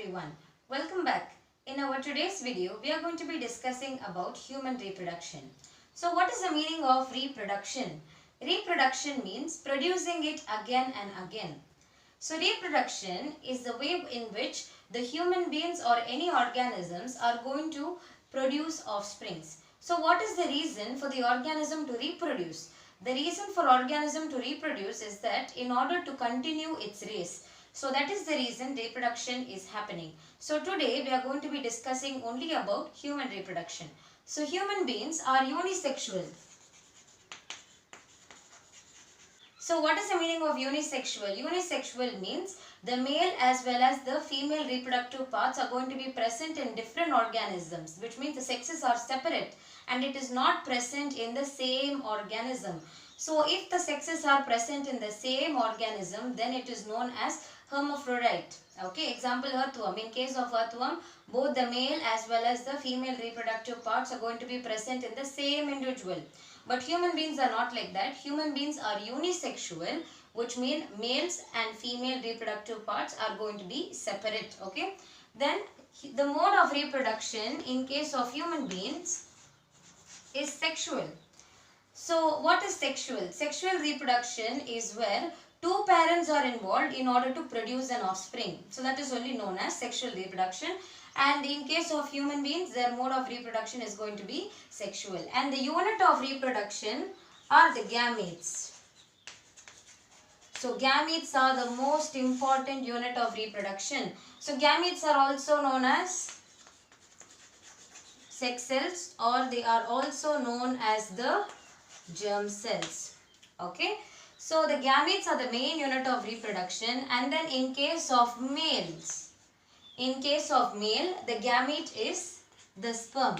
everyone. Welcome back. In our today's video, we are going to be discussing about human reproduction. So what is the meaning of reproduction? Reproduction means producing it again and again. So reproduction is the way in which the human beings or any organisms are going to produce offsprings. So what is the reason for the organism to reproduce? The reason for organism to reproduce is that in order to continue its race. So that is the reason reproduction is happening. So today we are going to be discussing only about human reproduction. So human beings are unisexual. So what is the meaning of unisexual? Unisexual means the male as well as the female reproductive parts are going to be present in different organisms, which means the sexes are separate and it is not present in the same organism. So if the sexes are present in the same organism, then it is known as hermaphrodite. Okay, example earthworm. In case of earthworm, both the male as well as the female reproductive parts are going to be present in the same individual. But human beings are not like that. Human beings are unisexual, which means males and female reproductive parts are going to be separate. Okay. Then the mode of reproduction in case of human beings is sexual. So what is sexual? Sexual reproduction is where two parents are involved in order to produce an offspring. So that is only known as sexual reproduction. And in case of human beings, their mode of reproduction is going to be sexual. And the unit of reproduction are the gametes. So gametes are the most important unit of reproduction. So gametes are also known as sex cells, or they are also known as the germ cells. Okay. So the gametes are the main unit of reproduction. And then in case of males, the gamete is the sperm.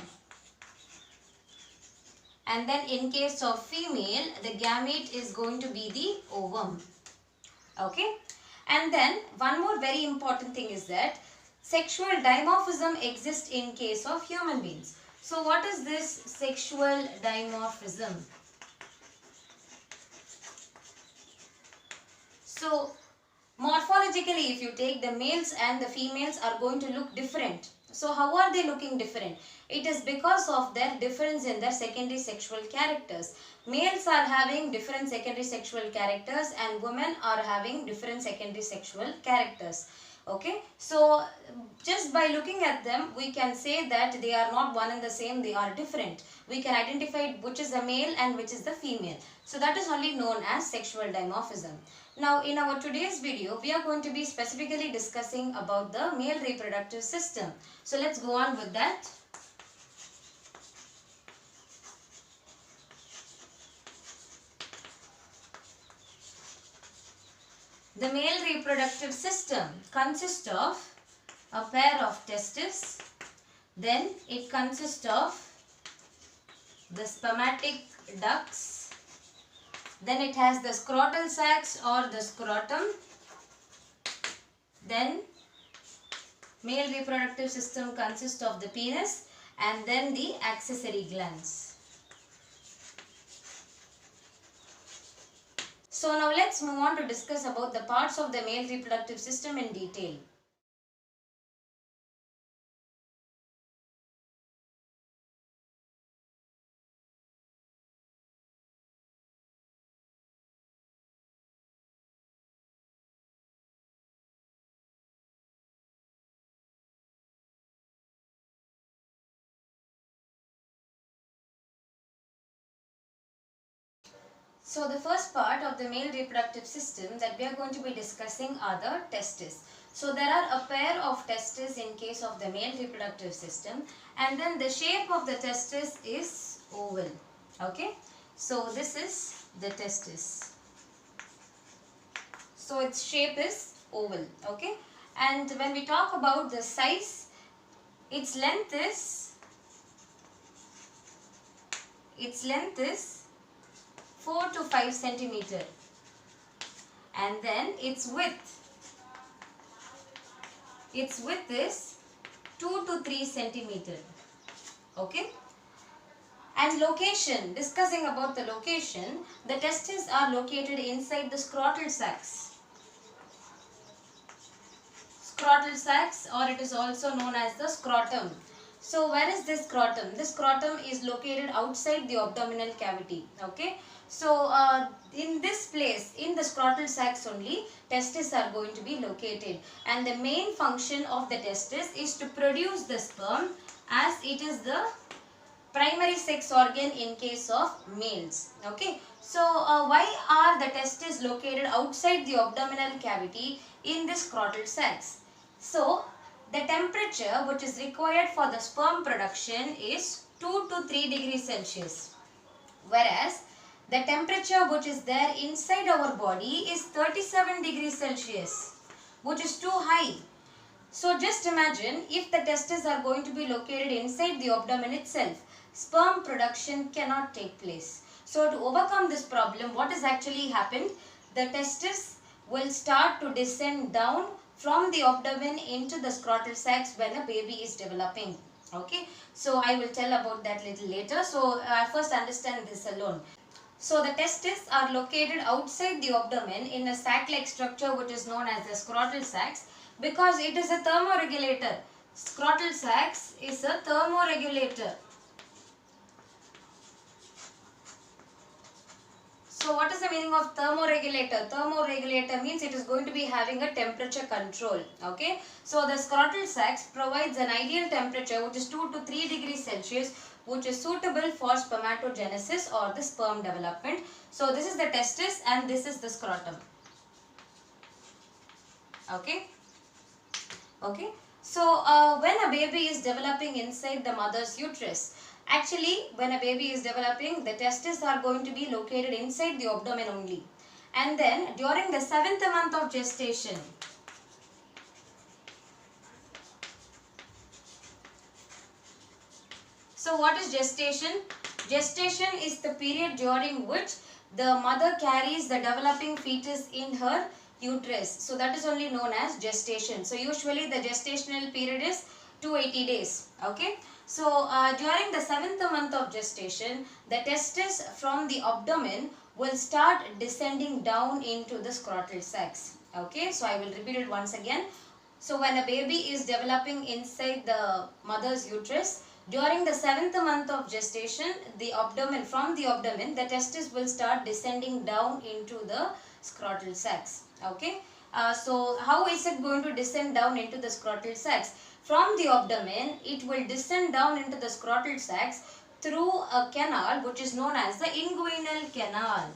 And then in case of female, the gamete is going to be the ovum. Okay. And then one more very important thing is that sexual dimorphism exists in case of human beings. So what is this sexual dimorphism? So morphologically, if you take, the males and the females are going to look different. So how are they looking different? It is because of their difference in their secondary sexual characters. Males are having different secondary sexual characters and women are having different secondary sexual characters. Okay, so just by looking at them, we can say that they are not one and the same, they are different. We can identify which is the male and which is the female. So that is only known as sexual dimorphism. Now in our today's video, we are going to be specifically discussing about the male reproductive system. So let's go on with that. The male reproductive system consists of a pair of testes, then it consists of the spermatic ducts, then it has the scrotal sacs or the scrotum, then male reproductive system consists of the penis and then the accessory glands. So now let's move on to discuss about the parts of the male reproductive system in detail. So the first part of the male reproductive system that we are going to be discussing are the testes. So there are a pair of testes in case of the male reproductive system, and then the shape of the testis is oval. Okay. So this is the testis. So its shape is oval. Okay. And when we talk about the size, its length is 4 to 5 centimeter, and then its width is 2 to 3 centimeter. Okay. And location, discussing about the location, the testes are located inside the scrotal sacs. scrotal sacs, or it is also known as the scrotum. So where is this scrotum? This scrotum is located outside the abdominal cavity. Okay. So in this place, in the scrotal sacs only, testes are going to be located, and the main function of the testis is to produce the sperm, as it is the primary sex organ in case of males. Okay. So why are the testes located outside the abdominal cavity in the scrotal sacs? So the temperature which is required for the sperm production is 2 to 3 degrees Celsius, whereas the temperature which is there inside our body is 37 degrees Celsius, which is too high. So just imagine, if the testes are going to be located inside the abdomen itself, sperm production cannot take place. So to overcome this problem, what has actually happened? The testes will start to descend down from the abdomen into the scrotal sacs when a baby is developing. Okay, so I will tell about that little later. So first understand this alone. So the testes are located outside the abdomen in a sac-like structure which is known as the scrotal sacs, because it is a thermoregulator. Scrotal sacs is a thermoregulator. So what is the meaning of thermoregulator? Thermoregulator means it is going to be having a temperature control. Okay. So the scrotal sacs provides an ideal temperature which is 2 to 3 degrees Celsius, which is suitable for spermatogenesis or the sperm development. So this is the testis and this is the scrotum. Okay. Okay. So when a baby is developing inside the mother's uterus, actually when a baby is developing, the testes are going to be located inside the abdomen only. And then during the 7th month of gestation, so what is gestation? Gestation is the period during which the mother carries the developing fetus in her uterus. So that is only known as gestation. So usually the gestational period is 280 days. Okay. So during the 7th month of gestation, the testes from the abdomen will start descending down into the scrotal sacs. Okay. So I will repeat it once again. So when a baby is developing inside the mother's uterus, during the 7th month of gestation, from the abdomen, the testes will start descending down into the scrotal sacs. Okay. So how is it going to descend down into the scrotal sacs? From the abdomen, it will descend down into the scrotal sacs through a canal which is known as the inguinal canal.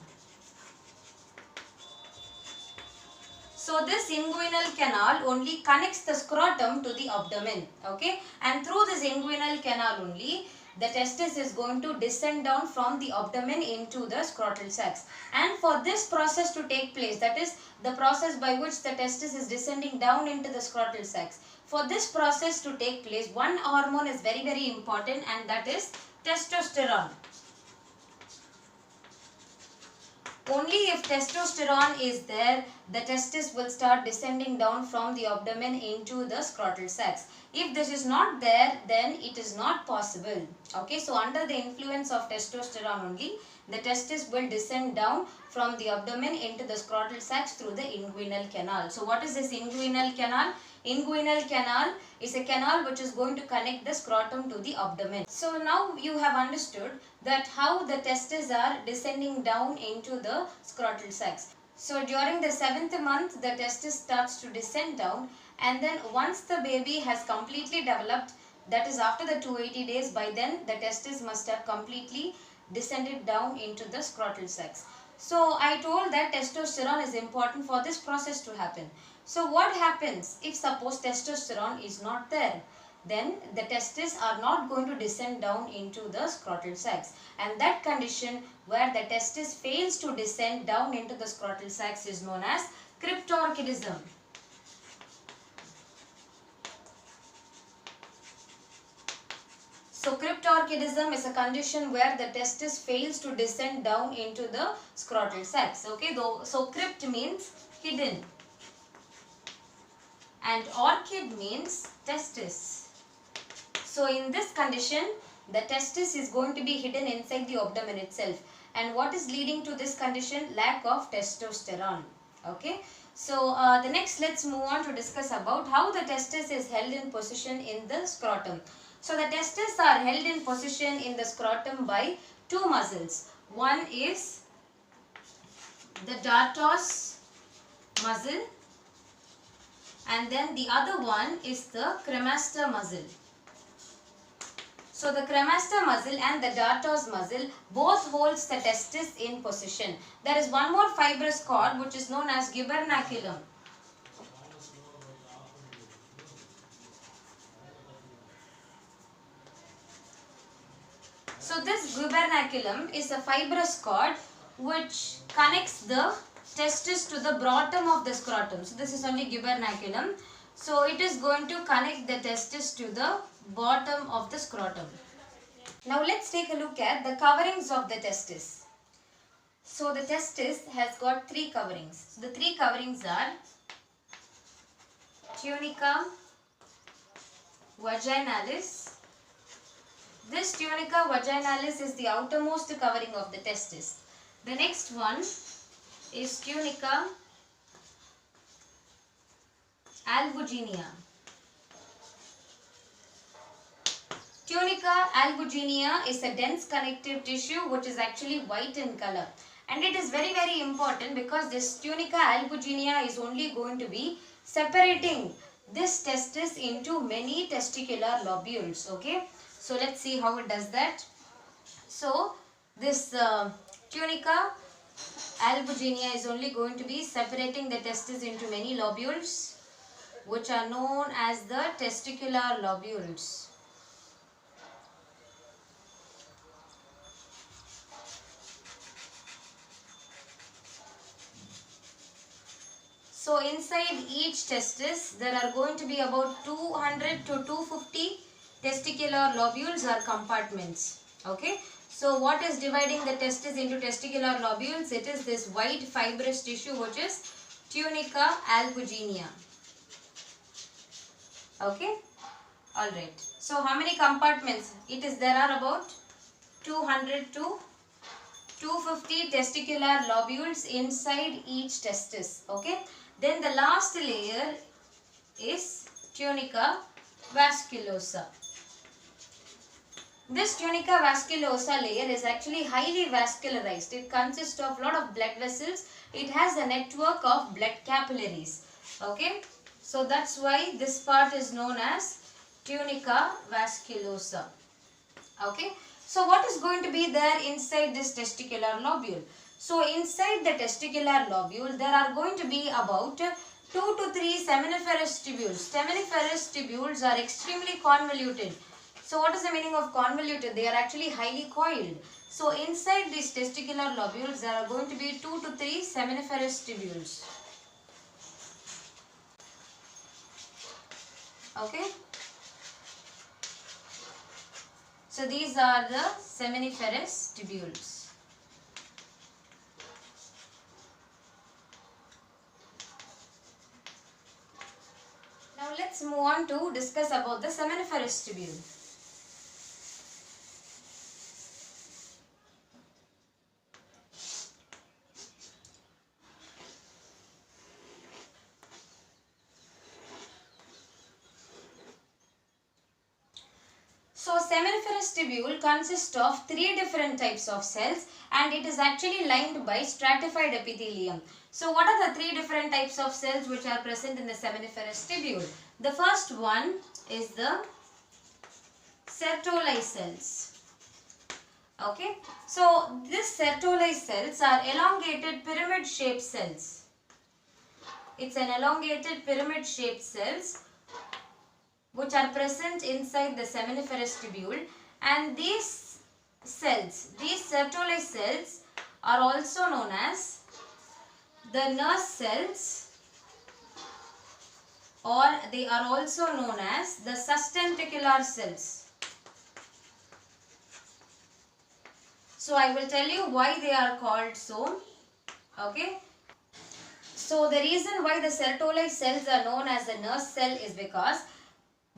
So this inguinal canal only connects the scrotum to the abdomen. Okay. And through this inguinal canal only, the testis is going to descend down from the abdomen into the scrotal sacs. And for this process to take place, that is the process by which the testis is descending down into the scrotal sacs, for this process to take place, one hormone is very, very important, and that is testosterone. Only if testosterone is there, the testis will start descending down from the abdomen into the scrotal sacs. If this is not there, then it is not possible. Okay, so under the influence of testosterone only, the testis will descend down from the abdomen into the scrotal sacs through the inguinal canal. So what is this inguinal canal? Inguinal canal is a canal which is going to connect the scrotum to the abdomen. So now you have understood that how the testes are descending down into the scrotal sacs. So during the 7th month, the testis starts to descend down, and then once the baby has completely developed, that is after the 280 days, by then the testis must have completely descended down into the scrotal sacs. So I told that testosterone is important for this process to happen. So what happens if suppose testosterone is not there? Then the testes are not going to descend down into the scrotal sacs, and that condition where the testis fails to descend down into the scrotal sacs is known as cryptorchidism. So cryptorchidism is a condition where the testis fails to descend down into the scrotal sacs. Okay, so crypt means hidden and orchid means testis. So in this condition, the testis is going to be hidden inside the abdomen itself. And what is leading to this condition? Lack of testosterone. Okay. So the next, let's move on to discuss about how the testis is held in position in the scrotum. So the testes are held in position in the scrotum by two muscles. One is the dartos muscle, and then the other one is the cremaster muscle. So the cremaster muscle and the dartos muscle both holds the testis in position. There is one more fibrous cord which is known as gubernaculum. So this gubernaculum is a fibrous cord which connects the testis to the bottom of the scrotum. So this is only gubernaculum. So it is going to connect the testis to the bottom of the scrotum. Now let's take a look at the coverings of the testis. So the testis has got three coverings. So the three coverings are tunica vaginalis. This tunica vaginalis is the outermost covering of the testis. The next one is tunica albuginea. Tunica albuginea is a dense connective tissue which is actually white in color. And it is very important because this tunica albuginea is only going to be separating this testis into many testicular lobules. Okay. So let's see how it does that. So this tunica albuginea is only going to be separating the testis into many lobules which are known as the testicular lobules. So inside each testis there are going to be about 200 to 250 testicular lobules or compartments. Okay. So what is dividing the testis into testicular lobules? It is this white fibrous tissue which is tunica albuginea. Okay. Alright. So how many compartments? There are about 200 to 250 testicular lobules inside each testis. Okay. Then the last layer is tunica vasculosa. This tunica vasculosa layer is actually highly vascularized. It consists of a lot of blood vessels. It has a network of blood capillaries. Okay. So that's why this part is known as tunica vasculosa. Okay. So what is going to be there inside this testicular lobule? So inside the testicular lobule there are going to be about 2 to 3 seminiferous tubules. Seminiferous tubules are extremely convoluted. So what is the meaning of convoluted? They are actually highly coiled. So inside these testicular lobules there are going to be 2 to 3 seminiferous tubules. Okay. So these are the seminiferous tubules. Now let's move on to discuss about the seminiferous tubule. So seminiferous tubule consists of 3 different types of cells and it is actually lined by stratified epithelium. So what are the 3 different types of cells which are present in the seminiferous tubule? The first one is the Sertoli cells. Okay. So these Sertoli cells are elongated pyramid shaped cells. It's an elongated pyramid shaped cells which are present inside the seminiferous tubule, and these cells, these Sertoli cells are also known as the nurse cells, or they are also known as the sustentacular cells. So I will tell you why they are called so. Okay. So the reason why the Sertoli cells are known as the nurse cell is because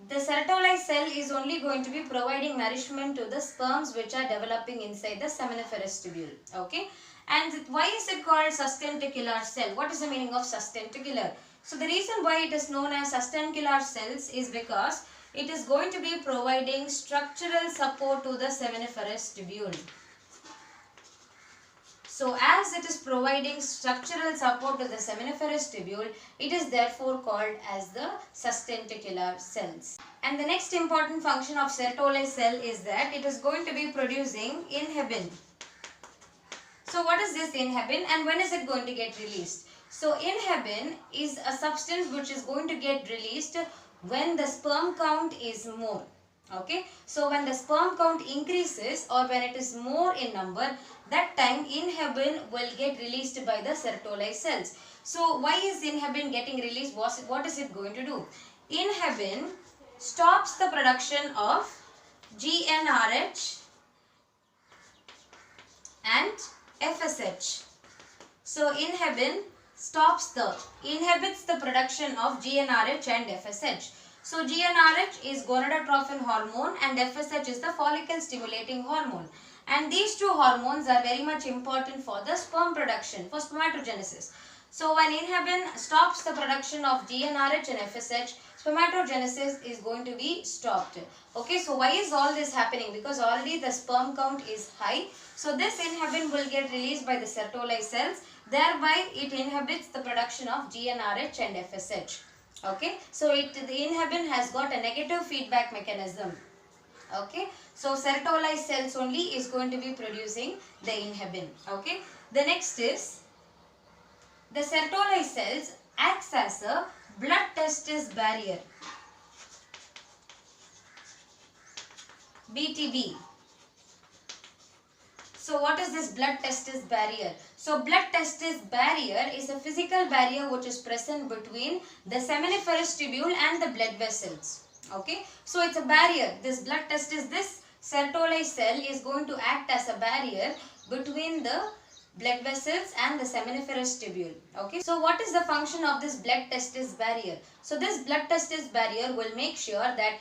the Sertoli cell is only going to be providing nourishment to the sperms which are developing inside the seminiferous tubule. Okay. And why is it called sustentacular cell? What is the meaning of sustentacular? So the reason why it is known as sustentacular cells is because it is going to be providing structural support to the seminiferous tubule. So as it is providing structural support to the seminiferous tubule, it is therefore called as the sustentacular cells. And the next important function of Sertoli cell is that it is going to be producing inhibin. So what is this inhibin and when is it going to get released? So inhibin is a substance which is going to get released when the sperm count is more. Okay, so when the sperm count increases or when it is more in number, that time inhibin will get released by the Sertoli cells. So why is inhibin getting released? What is it going to do? Inhibin stops the production of GnRH and FSH. So inhibin inhibits the production of GnRH and FSH. So GnRH is gonadotrophin hormone and FSH is the follicle stimulating hormone. And these two hormones are very much important for the sperm production, for spermatogenesis. So when inhibin stops the production of GnRH and FSH, spermatogenesis is going to be stopped. Okay, so why is all this happening? Because already the sperm count is high. So this inhibin will get released by the Sertoli cells. Thereby it inhibits the production of GnRH and FSH. Okay, so the inhibin has got a negative feedback mechanism. Okay, so Sertoli cells only is going to be producing the inhibin. Okay, the next is the Sertoli cells acts as a blood testis barrier, BTB. So what is this blood testis barrier? So blood testis barrier is a physical barrier which is present between the seminiferous tubule and the blood vessels. Okay, so it's a barrier. This blood testis, this Sertoli cell is going to act as a barrier between the blood vessels and the seminiferous tubule. Okay, so what is the function of this blood testis barrier? So this blood testis barrier will make sure that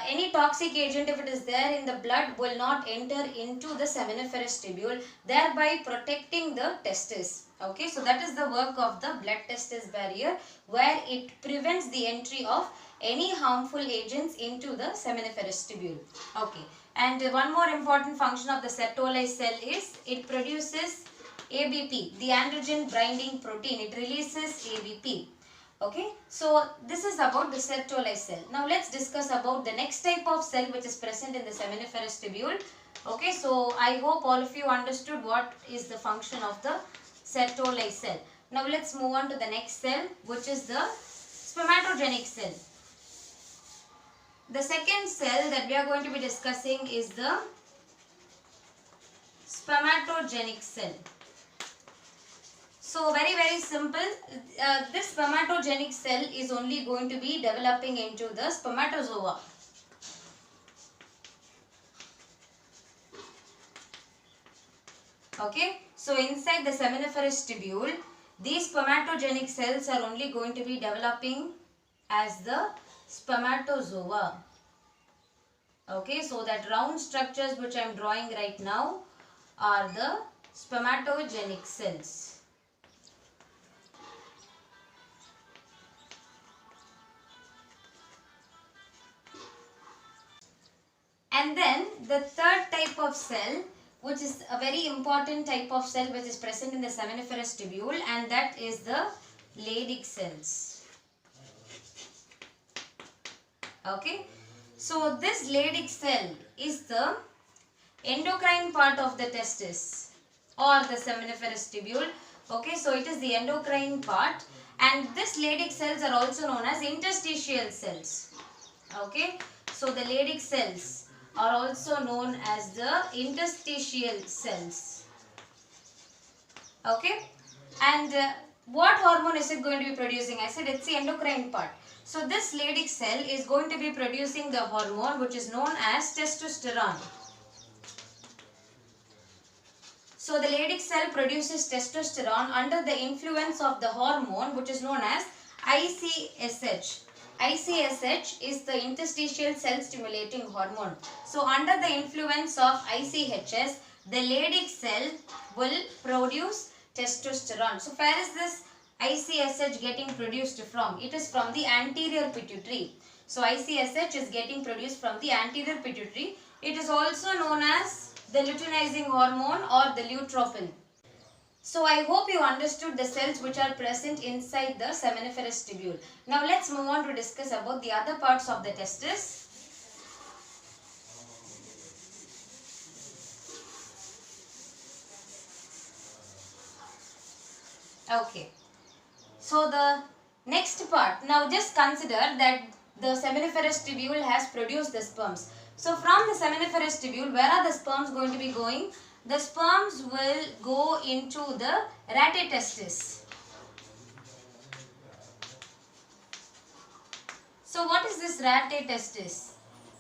any toxic agent, if it is there in the blood, will not enter into the seminiferous tubule, thereby protecting the testis. Okay, so that is the work of the blood testis barrier, where it prevents the entry of any harmful agents into the seminiferous tubule. Okay, and one more important function of the Sertoli cell is it produces ABP, the androgen binding protein. It releases ABP. Okay, so this is about the Sertoli cell. Now let's discuss about the next type of cell which is present in the seminiferous tubule. Okay, so I hope all of you understood what is the function of the Sertoli cell. Now let's move on to the next cell, which is the spermatogenic cell. The second cell that we are going to be discussing is the spermatogenic cell. So very simple, this spermatogenic cell is only going to be developing into the spermatozoa. Okay, so inside the seminiferous tubule, these spermatogenic cells are only going to be developing as the spermatozoa. Okay, so that round structures which I am drawing right now are the spermatogenic cells. And then the third type of cell, which is a very important type of cell which is present in the seminiferous tubule, and that is the Leydig cells. Okay, so this Leydig cell is the endocrine part of the testis or the seminiferous tubule. Okay, so it is the endocrine part, and this Leydig cells are also known as interstitial cells. Okay, so the Leydig cells are also known as the interstitial cells. Okay, and what hormone is it going to be producing? I said it's the endocrine part. So this Leydig cell is going to be producing the hormone which is known as testosterone. So the Leydig cell produces testosterone under the influence of the hormone which is known as ICSH. ICSH is the interstitial cell stimulating hormone. So under the influence of ICHS, the Leydig cell will produce testosterone. So where is this ICSH getting produced from? It is from the anterior pituitary. So ICSH is getting produced from the anterior pituitary. It is also known as the luteinizing hormone or the lutropin. So I hope you understood the cells which are present inside the seminiferous tubule. Now let's move on to discuss about the other parts of the testis. Okay. So the next part, now just consider that the seminiferous tubule has produced the sperms. So from the seminiferous tubule, where are the sperms going to be going? The sperms will go into the rete testis. So what is this rete testis?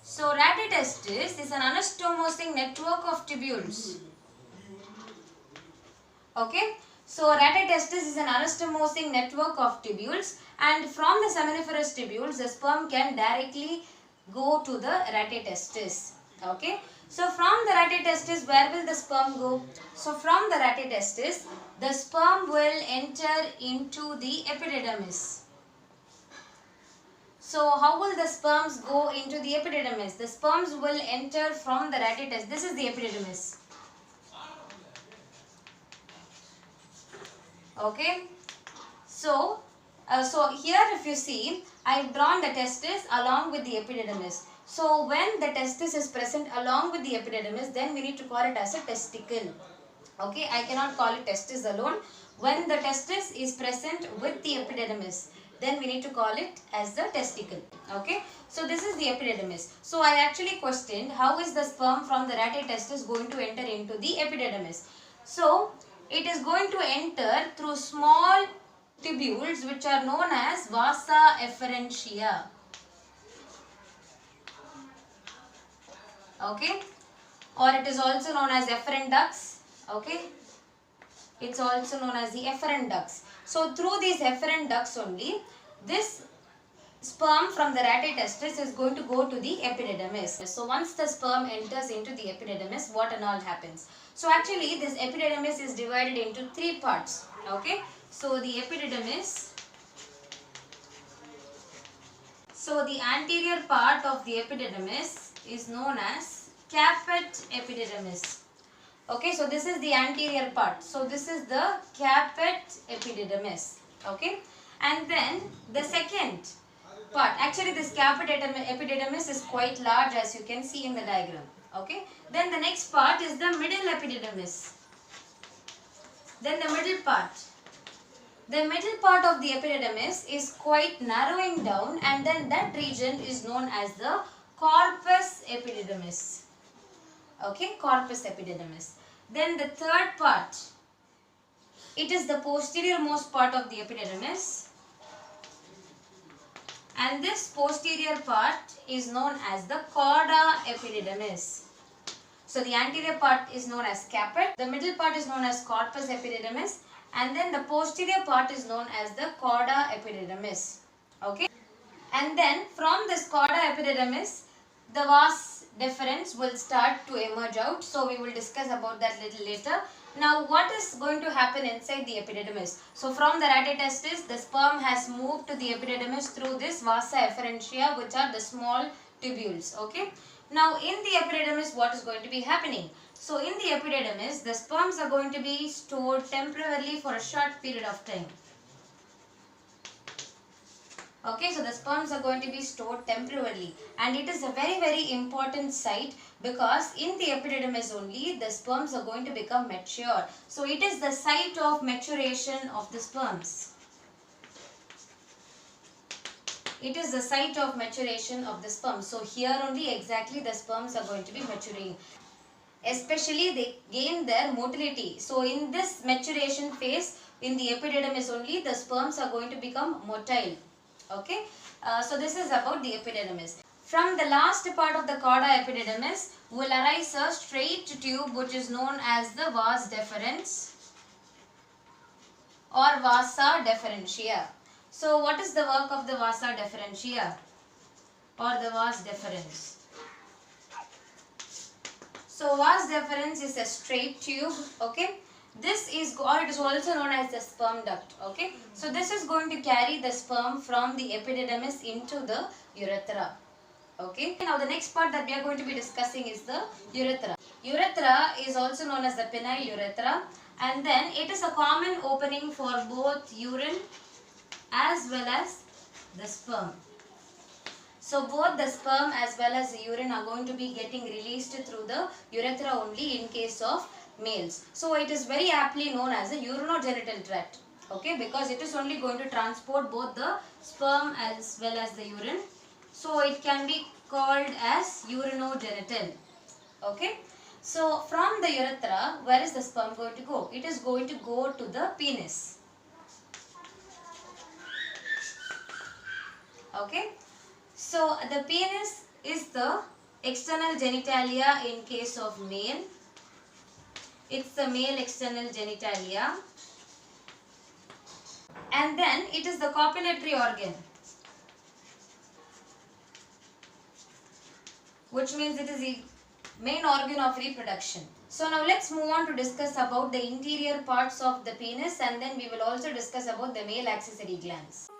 So rete testis is an anastomosing network of tubules. Okay. So rete testis is an anastomosing network of tubules, and from the seminiferous tubules the sperm can directly go to the rete testis. Okay. So from the rete testis, where will the sperm go? So from the rete testis, the sperm will enter into the epididymis. So how will the sperms go into the epididymis? The sperms will enter from the rete testis. This is the epididymis. Okay. So here if you see, I have drawn the testis along with the epididymis. So when the testis is present along with the epididymis, then we need to call it as a testicle. Okay, I cannot call it testis alone. When the testis is present with the epididymis, then we need to call it as the testicle. Okay, so this is the epididymis. So I actually questioned how is the sperm from the rete testis going to enter into the epididymis. So it is going to enter through small tubules which are known as vasa efferentia. Okay, or it is also known as efferent ducts. Okay, it's also known as the efferent ducts. So through these efferent ducts only, this sperm from the rete testis is going to go to the epididymis. So once the sperm enters into the epididymis, what and all happens? So actually this epididymis is divided into three parts. Okay, so the epididymis, so the anterior part of the epididymis is known as caput epididymis. Okay, so this is the anterior part. So this is the caput epididymis. Okay, and then the second part, actually this caput epididymis is quite large as you can see in the diagram. Okay, then the next part is the middle epididymis. Then the middle part. The middle part of the epididymis is quite narrowing down, and then that region is known as the corpus epididymis. Okay, corpus epididymis. Then the third part, it is the posterior most part of the epididymis, and this posterior part is known as the cauda epididymis. So the anterior part is known as caput, the middle part is known as corpus epididymis, and then the posterior part is known as the cauda epididymis. Okay, and then from this cauda epididymis, the vas deferens will start to emerge out. So we will discuss about that little later. Now what is going to happen inside the epididymis? So from the rete testis, the sperm has moved to the epididymis through this vasa efferentia, which are the small tubules. Okay. Now in the epididymis, what is going to be happening? So in the epididymis, the sperms are going to be stored temporarily for a short period of time. Okay, so the sperms are going to be stored temporarily, and it is a very important site because in the epididymis only the sperms are going to become mature. So it is the site of maturation of the sperms. It is the site of maturation of the sperm. So here only exactly the sperms are going to be maturing. Especially they gain their motility. So in this maturation phase, in the epididymis only, the sperms are going to become motile. Okay. So this is about the epididymis. From the last part of the cauda epididymis will arise a straight tube which is known as the vas deferens or vasa deferentia. So what is the work of the vasa deferentia or the vas deferens? So vas deferens is a straight tube, okay. This is, or it is also known as the sperm duct, okay. So this is going to carry the sperm from the epididymis into the urethra, okay. Now the next part that we are going to be discussing is the urethra. Urethra is also known as the penile urethra, and then it is a common opening for both urine as well as the sperm. So both the sperm as well as the urine are going to be getting released through the urethra only in case of males. So it is very aptly known as the urinogenital tract, okay, because it is only going to transport both the sperm as well as the urine. So it can be called as urinogenital, okay. So from the urethra, where is the sperm going to go? It is going to go to the penis, okay. So the penis is the external genitalia in case of male. It's the male external genitalia. And then it is the copulatory organ, which means it is the main organ of reproduction. So now let's move on to discuss about the interior parts of the penis, and then we will also discuss about the male accessory glands.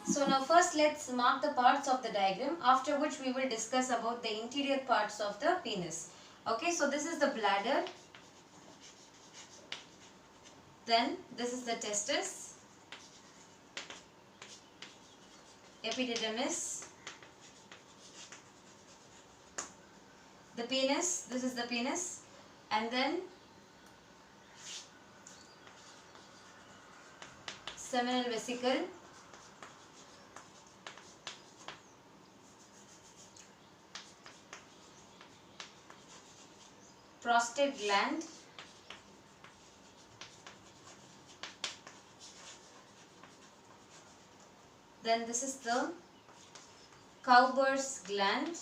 So now first let's mark the parts of the diagram, after which we will discuss about the interior parts of the penis. Okay, so this is the bladder, then this is the testis, epididymis, the penis, this is the penis, and then seminal vesicle, prostate gland, then this is the Cowper's gland.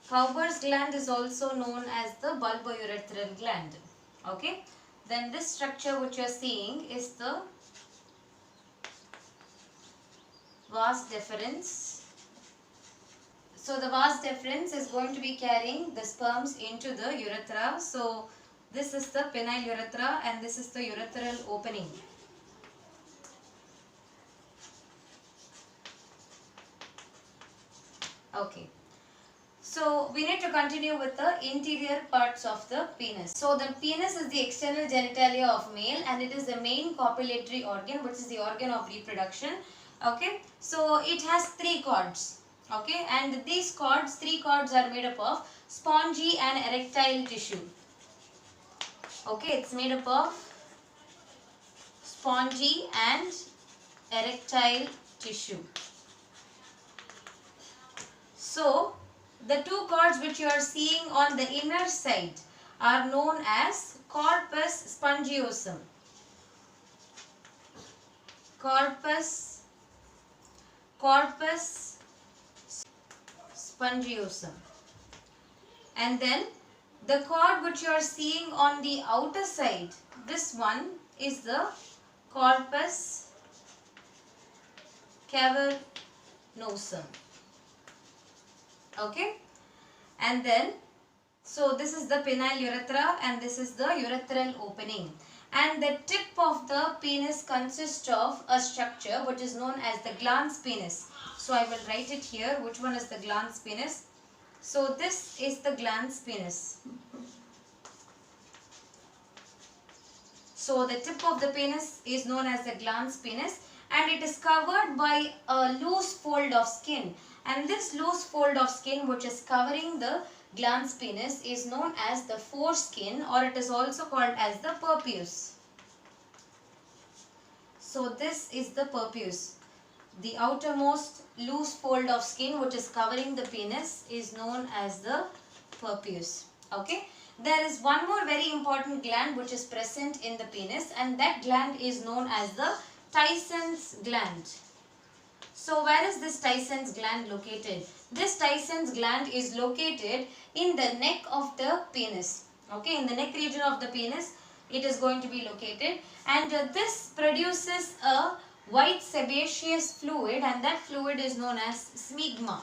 Cowper's gland is also known as the bulbourethral gland. Okay, then this structure which you are seeing is the vas deferens. So the vas deferens is going to be carrying the sperms into the urethra. So this is the penile urethra and this is the urethral opening. Okay. So we need to continue with the interior parts of the penis. So the penis is the external genitalia of male and it is the main copulatory organ, which is the organ of reproduction. Okay. So it has three cords. Okay, and these cords, three cords are made up of spongy and erectile tissue. Okay, it's made up of spongy and erectile tissue. So, the two cords which you are seeing on the inner side are known as corpus spongiosum. Corpus corpus spongiosum. And then the cord which you are seeing on the outer side, this one is the corpus cavernosum. Okay, and then so this is the penile urethra and this is the urethral opening, and the tip of the penis consists of a structure which is known as the glans penis. So I will write it here, which one is the glans penis. So this is the glans penis. So the tip of the penis is known as the glans penis, and it is covered by a loose fold of skin, and this loose fold of skin which is covering the glans penis is known as the foreskin, or it is also called as the prepuce. So this is the prepuce. The outermost loose fold of skin which is covering the penis is known as the prepuce. Okay. There is one more very important gland which is present in the penis, and that gland is known as the Tyson's gland. So where is this Tyson's gland located? This Tyson's gland is located in the neck of the penis. Okay, in the neck region of the penis it is going to be located, and this produces a white sebaceous fluid, and that fluid is known as smegma.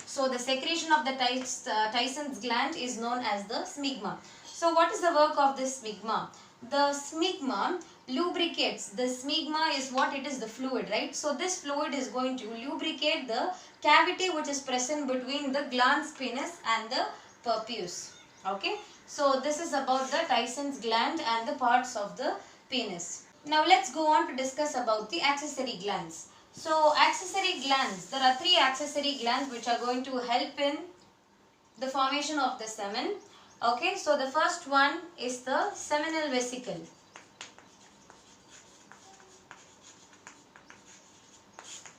So the secretion of the Tyson's gland is known as the smegma. So what is the work of this smegma? The smegma lubricates. The smegma is what it is, the fluid, right? So this fluid is going to lubricate the cavity which is present between the glans penis and the prepuce. Okay. So this is about the Tyson's gland and the parts of the penis. Now let's go on to discuss about the accessory glands. So accessory glands, there are three accessory glands which are going to help in the formation of the semen. Okay, so the first one is the seminal vesicle.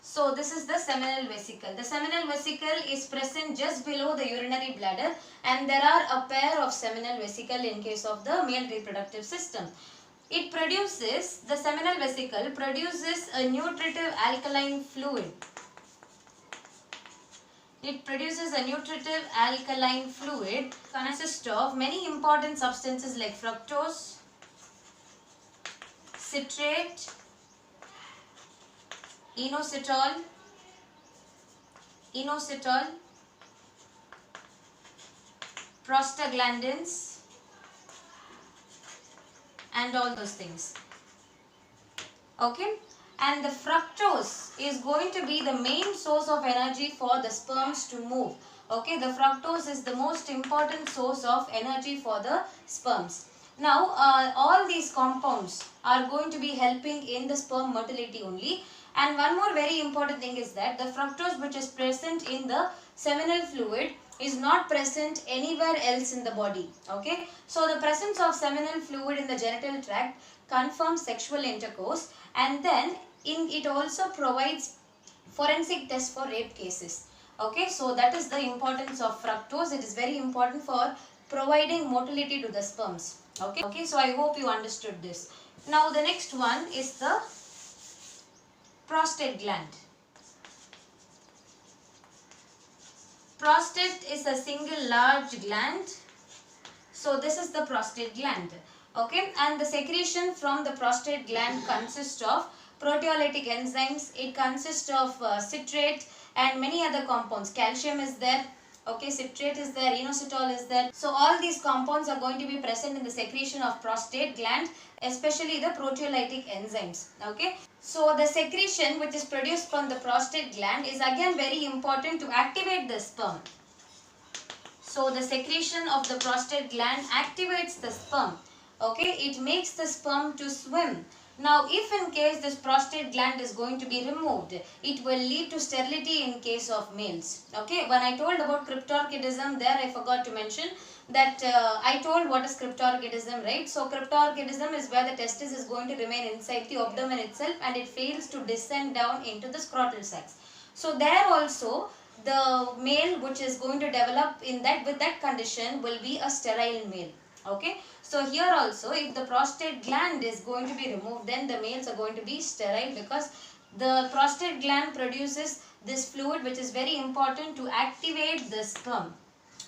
So this is the seminal vesicle. The seminal vesicle is present just below the urinary bladder, and there are a pair of seminal vesicle in case of the male reproductive system. It produces, the seminal vesicle produces a nutritive alkaline fluid. It produces a nutritive alkaline fluid consists of many important substances like fructose, citrate, inositol, prostaglandins, and all those things. Okay, and the fructose is going to be the main source of energy for the sperms to move. Okay, the fructose is the most important source of energy for the sperms. Now all these compounds are going to be helping in the sperm motility only. And one more very important thing is that the fructose which is present in the seminal fluid is not present anywhere else in the body. Okay, so the presence of seminal fluid in the genital tract confirms sexual intercourse, and then it also provides forensic tests for rape cases. Okay, so that is the importance of fructose. It is very important for providing motility to the sperms. Okay, so I hope you understood this. Now the next one is the prostate gland. Prostate is a single large gland. So this is the prostate gland. Okay, and the secretion from the prostate gland consists of proteolytic enzymes. It consists of citrate and many other compounds. Calcium is there. Okay, citrate is there, inositol is there. So all these compounds are going to be present in the secretion of prostate gland, especially the proteolytic enzymes. Okay, so the secretion which is produced from the prostate gland is again very important to activate the sperm. So the secretion of the prostate gland activates the sperm. Okay, it makes the sperm to swim. Now, if in case this prostate gland is going to be removed, it will lead to sterility in case of males. Okay, when I told about cryptorchidism, there I forgot to mention that I told what is cryptorchidism, right? So, cryptorchidism is where the testis is going to remain inside the abdomen itself and it fails to descend down into the scrotal sacs. So, there also the male which is going to develop in that with that condition will be a sterile male. Okay, so here also if the prostate gland is going to be removed, then the males are going to be sterile because The prostate gland produces this fluid which is very important to activate the sperm.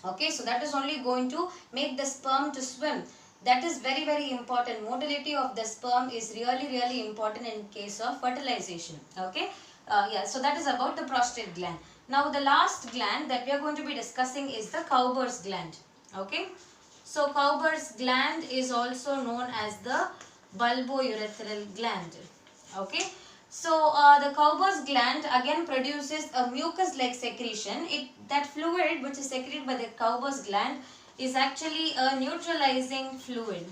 Okay, so that is only going to make the sperm to swim. That is very important. Motility of the sperm is really important in case of fertilization. Okay, yeah, so that is about the prostate gland. Now the last gland that we are going to be discussing is the Cowper's gland. Okay, so Cowper's gland is also known as the bulbourethral gland. Okay, so the Cowper's gland again produces a mucus-like secretion. That fluid which is secreted by the Cowper's gland is actually a neutralizing fluid.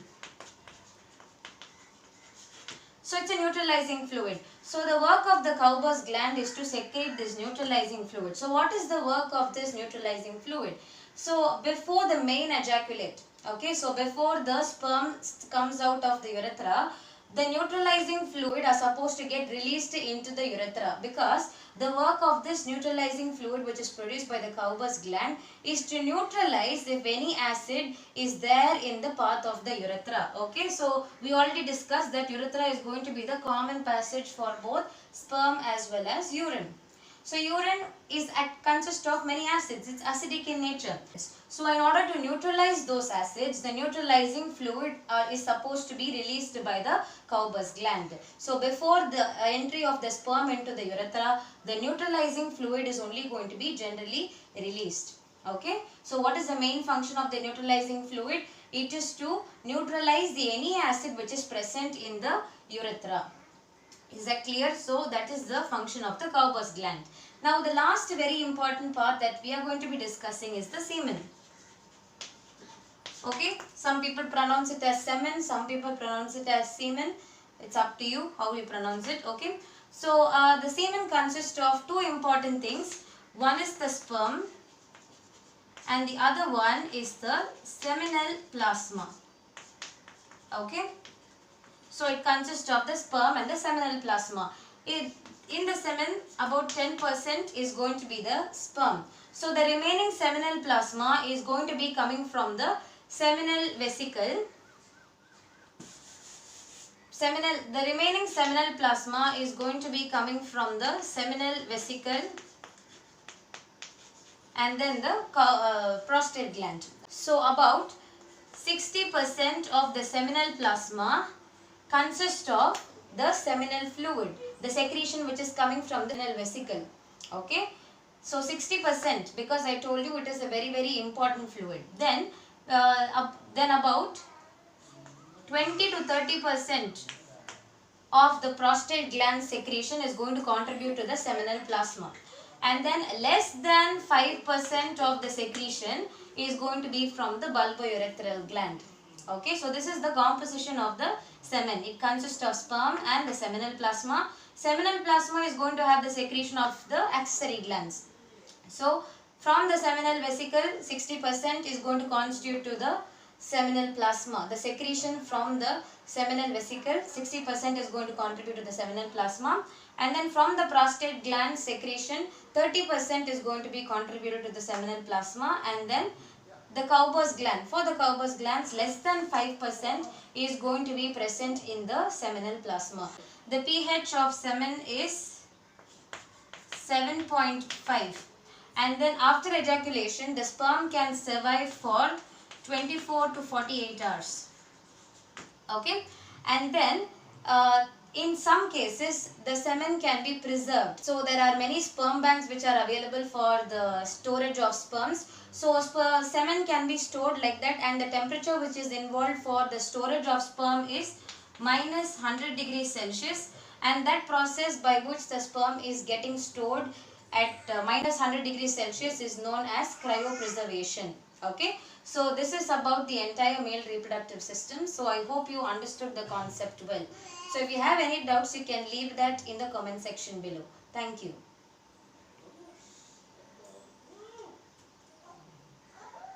So it's a neutralizing fluid. So the work of the Cowper's gland is to secrete this neutralizing fluid. So what is the work of this neutralizing fluid? So before the main ejaculate, okay, so before the sperm comes out of the urethra, the neutralizing fluid are supposed to get released into the urethra, because the work of this neutralizing fluid which is produced by the Cowper's gland is to neutralize if any acid is there in the path of the urethra. Okay, so we already discussed that urethra is going to be the common passage for both sperm as well as urine. So urine consists of many acids. It's acidic in nature. So in order to neutralize those acids, the neutralizing fluid is supposed to be released by the Cowper's gland. So before the entry of the sperm into the urethra, the neutralizing fluid is only going to be generally released. Okay. So what is the main function of the neutralizing fluid? It is to neutralize any acid which is present in the urethra. Is that clear? So that is the function of the Cowper's gland. Now the last very important part that we are going to be discussing is the semen. Okay, some people pronounce it as semen, some people pronounce it as semen. It's up to you how you pronounce it. Okay, so the semen consists of two important things. One is the sperm and the other one is the seminal plasma. Okay. So it consists of the sperm and the seminal plasma. In the semen, about 10% is going to be the sperm. So the remaining seminal plasma is going to be coming from the seminal vesicle. The remaining seminal plasma is going to be coming from the seminal vesicle and then the prostate gland. So about 60% of the seminal plasma consists of the seminal fluid, the secretion which is coming from the seminal vesicle. Okay, so 60%, because I told you it is a very important fluid. Then about 20 to 30% of the prostate gland secretion is going to contribute to the seminal plasma, and then less than 5% of the secretion is going to be from the bulbourethral gland. Okay, so this is the composition of the semen. It consists of sperm and the seminal plasma. Seminal plasma is going to have the secretion of the accessory glands. So from the seminal vesicle, 60% is going to constitute to the seminal plasma. The secretion from the seminal vesicle, 60% is going to contribute to the seminal plasma. And then from the prostate gland secretion, 30% is going to be contributed to the seminal plasma. And then the Cowper's gland. For the Cowper's glands, less than 5% is going to be present in the seminal plasma. The pH of semen is 7.5. And then after ejaculation, the sperm can survive for 24 to 48 hours. Okay. And then in some cases, the semen can be preserved. So there are many sperm banks which are available for the storage of sperms. So semen can be stored like that, and the temperature which is involved for the storage of sperm is minus 100 degrees Celsius, and that process by which the sperm is getting stored at minus 100 degrees Celsius is known as cryopreservation. Okay, so this is about the entire male reproductive system. So I hope you understood the concept well. So if you have any doubts, you can leave that in the comment section below. Thank you.